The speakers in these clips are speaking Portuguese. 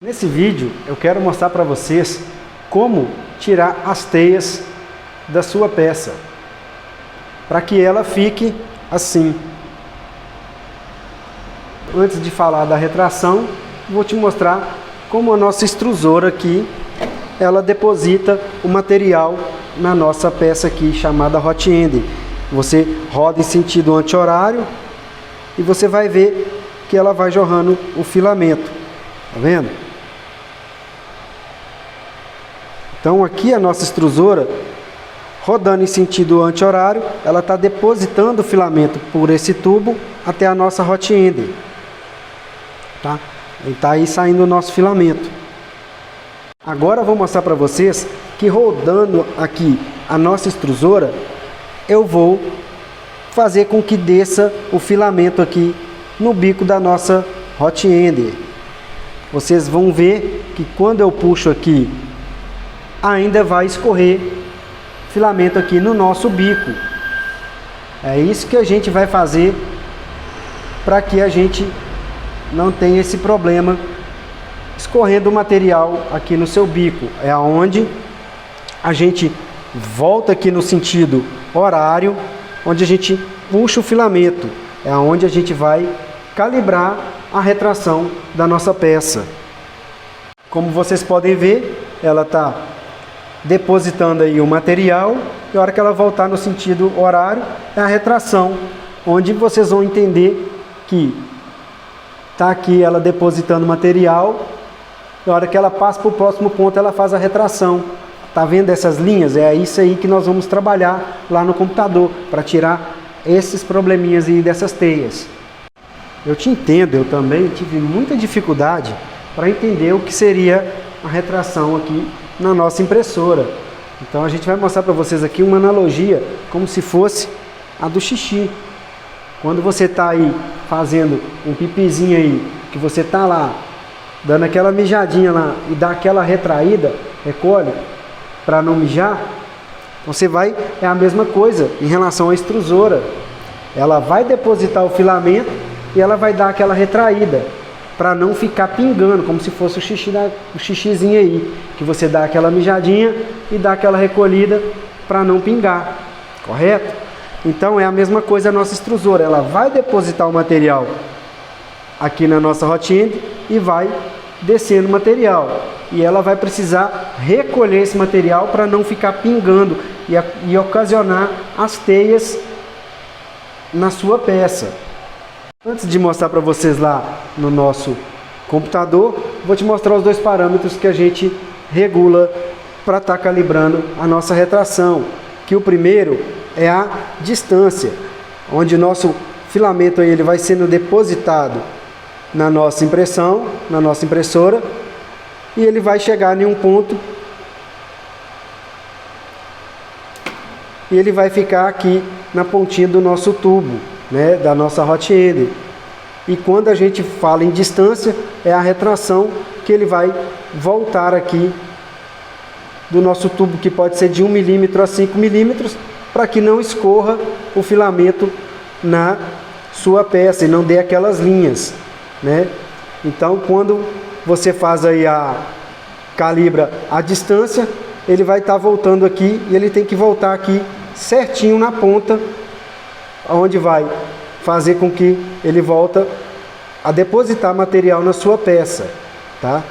Nesse vídeo eu quero mostrar para vocês como tirar as teias da sua peça, para que ela fique assim. Antes de falar da retração, vou te mostrar como a nossa extrusora aqui, ela deposita o material na nossa peça aqui, chamada hot end. Você roda em sentido anti-horário e você vai ver que ela vai jorrando o filamento, tá vendo? Então aqui a nossa extrusora, rodando em sentido anti-horário, ela está depositando o filamento por esse tubo até a nossa hot end, tá? E está aí saindo o nosso filamento. Agora eu vou mostrar para vocês que rodando aqui a nossa extrusora, eu vou fazer com que desça o filamento aqui no bico da nossa hot end. Vocês vão ver que quando eu puxo aqui, ainda vai escorrer filamento aqui no nosso bico. É isso que a gente vai fazer para que a gente não tenha esse problema escorrendo o material aqui no seu bico. É aonde a gente volta aqui no sentido horário, onde a gente puxa o filamento. É aonde a gente vai calibrar a retração da nossa peça. Como vocês podem ver, ela está depositando aí o material, e a hora que ela voltar no sentido horário é a retração, onde vocês vão entender que está aqui ela depositando o material, e a hora que ela passa para o próximo ponto ela faz a retração. Tá vendo essas linhas? É isso aí que nós vamos trabalhar lá no computador, para tirar esses probleminhas aí dessas teias. Eu te entendo, eu também tive muita dificuldade para entender o que seria a retração aqui na nossa impressora. Então a gente vai mostrar para vocês aqui uma analogia, como se fosse a do xixi. Quando você está aí fazendo um pipizinho aí, que você está lá dando aquela mijadinha lá e dá aquela retraída, recolhe para não mijar, você vai, é a mesma coisa em relação à extrusora. Ela vai depositar o filamento e ela vai dar aquela retraída para não ficar pingando, como se fosse o xixizinho aí, que você dá aquela mijadinha e dá aquela recolhida para não pingar, correto? Então é a mesma coisa a nossa extrusora, ela vai depositar o material aqui na nossa hot end e vai descendo o material, e ela vai precisar recolher esse material para não ficar pingando e ocasionar as teias na sua peça. Antes de mostrar para vocês lá no nosso computador, vou te mostrar os dois parâmetros que a gente regula para estar calibrando a nossa retração. Que o primeiro é a distância, onde o nosso filamento aí, ele vai sendo depositado na nossa impressão, na nossa impressora, e ele vai chegar em um ponto e ele vai ficar aqui na pontinha do nosso tubo, né, da nossa hot end. E quando a gente fala em distância, é a retração que ele vai voltar aqui do nosso tubo, que pode ser de 1 milímetro a 5 milímetros, para que não escorra o filamento na sua peça e não dê aquelas linhas, né? Então quando você faz aí calibra a distância, ele vai estar voltando aqui e ele tem que voltar aqui certinho na ponta, onde vai fazer com que ele volta a depositar material na sua peça, tá?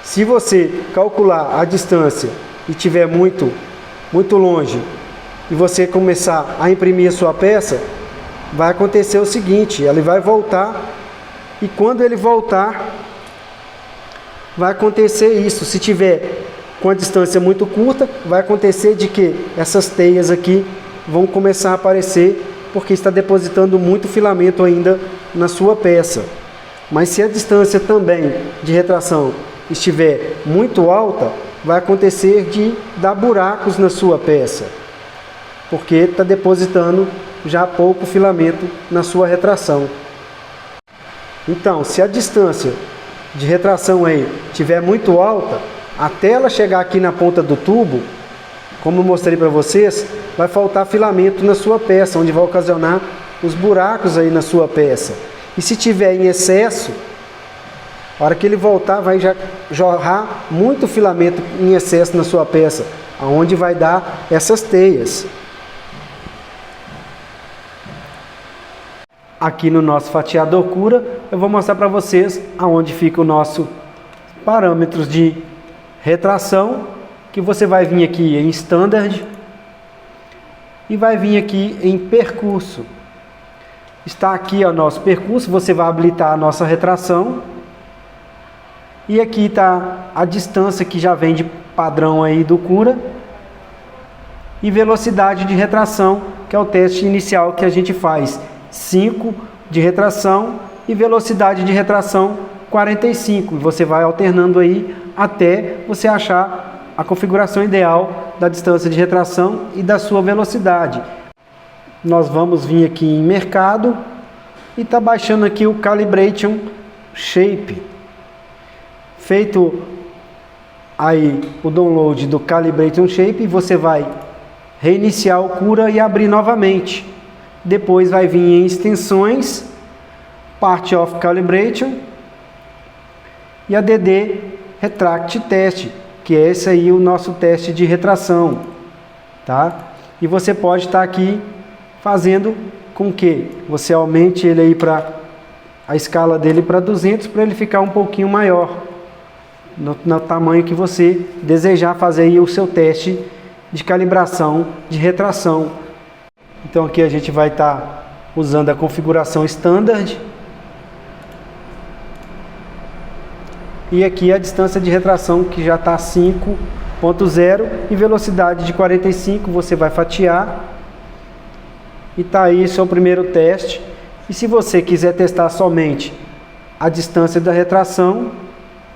Se você calcular a distância e tiver muito longe e você começar a imprimir a sua peça, vai acontecer o seguinte: ele vai voltar, e quando ele voltar vai acontecer isso. Se tiver com a distância muito curta, vai acontecer de que essas teias aqui vão começar a aparecer, porque está depositando muito filamento ainda na sua peça. Mas se a distância também de retração estiver muito alta, vai acontecer de dar buracos na sua peça, porque está depositando já pouco filamento na sua retração. Então, se a distância de retração aí estiver muito alta, até ela chegar aqui na ponta do tubo, como eu mostrei para vocês, vai faltar filamento na sua peça, onde vai ocasionar os buracos aí na sua peça. E se tiver em excesso, A hora que ele voltar, vai já jorrar muito filamento em excesso na sua peça, aonde vai dar essas teias. Aqui no nosso fatiador cura, eu vou mostrar para vocês aonde fica o nosso parâmetros de retração, que você vai vir aqui em Standard e vai vir aqui em percurso. Está aqui o nosso percurso, você vai habilitar a nossa retração. E aqui está a distância que já vem de padrão aí do cura. E velocidade de retração, que é o teste inicial que a gente faz. 5 de retração e velocidade de retração 45. Você vai alternando aí até você achar a configuração ideal da distância de retração e da sua velocidade. Nós vamos vir aqui em mercado e está baixando aqui o Calibration Shape. Feito aí o download do Calibration Shape, você vai reiniciar o cura e abrir novamente. Depois vai vir em extensões, Part of Calibration e ADD Retract Test, que é esse aí o nosso teste de retração, tá? E você pode estar aqui fazendo com que você aumente ele aí para a escala dele para 200, para ele ficar um pouquinho maior no tamanho que você desejar fazer aí o seu teste de calibração de retração. Então aqui a gente vai estar usando a configuração Standard. E aqui a distância de retração que já está 5.0 e velocidade de 45, você vai fatiar. E está aí seu primeiro teste. E se você quiser testar somente a distância da retração,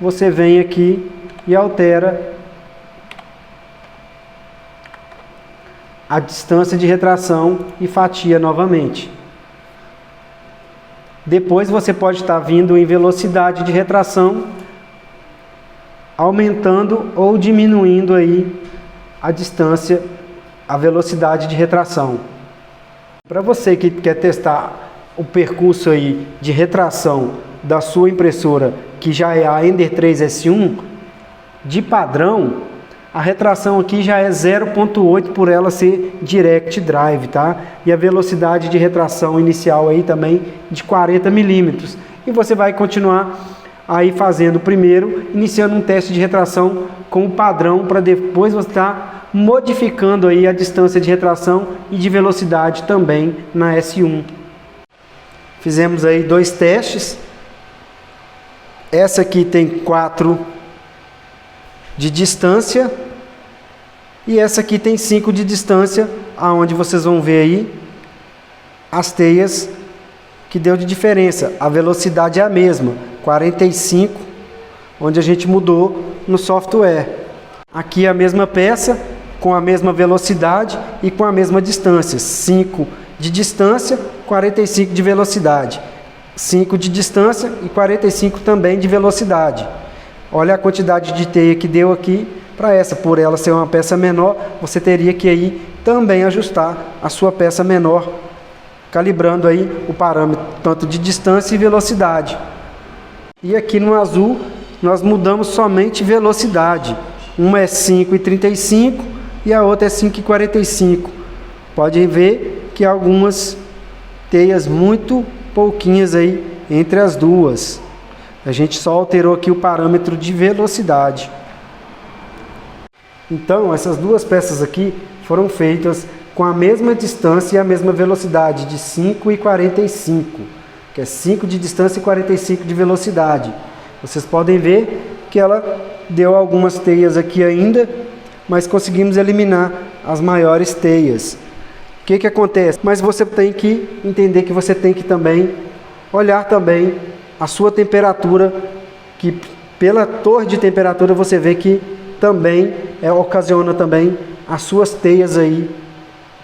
você vem aqui e altera a distância de retração e fatia novamente. Depois você pode estar vindo em velocidade de retração, aumentando ou diminuindo aí a distância, a velocidade de retração. Para você que quer testar o percurso aí de retração da sua impressora, que já é a Ender 3 S1, de padrão, a retração aqui já é 0.8 por ela ser Direct Drive, tá? E a velocidade de retração inicial aí também de 40 milímetros. E você vai continuar aí fazendo primeiro, iniciando um teste de retração com o padrão, para depois você estar modificando aí a distância de retração e de velocidade também na S1. Fizemos aí 2 testes. Essa aqui tem 4 de distância e essa aqui tem 5 de distância, aonde vocês vão ver aí as teias que deu de diferença. A velocidade é a mesma, 45, onde a gente mudou no software. Aqui a mesma peça, com a mesma velocidade e com a mesma distância, 5 de distância, 45 de velocidade. 5 de distância e 45 também de velocidade. Olha a quantidade de teia que deu aqui para essa. Por ela ser uma peça menor, você teria que aí também ajustar a sua peça menor, calibrando aí o parâmetro tanto de distância e velocidade. E aqui no azul nós mudamos somente velocidade. Uma é 5,35 e a outra é 5,45. Pode ver que algumas teias muito pouquinhas aí entre as duas. A gente só alterou aqui o parâmetro de velocidade. Então, essas duas peças aqui foram feitas com a mesma distância e a mesma velocidade de 5,45, que é 5 de distância e 45 de velocidade. Vocês podem ver que ela deu algumas teias aqui ainda, mas conseguimos eliminar as maiores teias. O que acontece? Mas você tem que entender que você tem que também olhar também a sua temperatura, que pela torre de temperatura você vê que também ocasiona também as suas teias aí,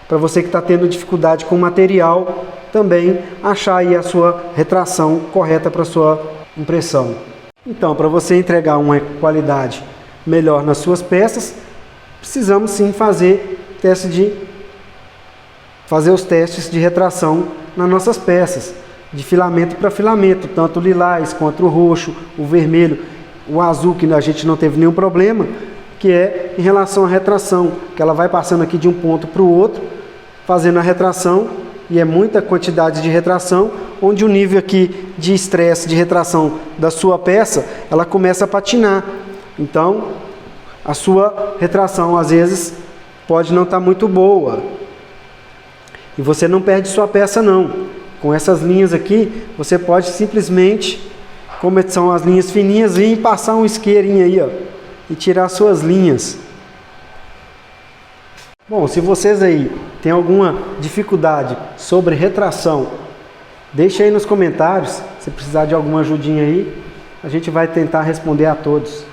para você que está tendo dificuldade com o material, também achar aí a sua retração correta para a sua impressão. Então, para você entregar uma qualidade melhor nas suas peças, precisamos sim fazer os testes de retração nas nossas peças. de filamento para filamento, tanto o lilás quanto o roxo, o vermelho, o azul, que a gente não teve nenhum problema, que é em relação à retração, que ela vai passando aqui de um ponto para o outro, fazendo a retração, e é muita quantidade de retração, onde o nível aqui de estresse, de retração da sua peça, ela começa a patinar. Então, a sua retração, às vezes, pode não estar muito boa. E você não perde sua peça, não. Com essas linhas aqui, você pode simplesmente, como são as linhas fininhas, vir e passar um isqueirinho aí, ó, e tirar suas linhas. Bom, se vocês aí têm alguma dificuldade sobre retração, deixe aí nos comentários. Se precisar de alguma ajudinha aí, a gente vai tentar responder a todos.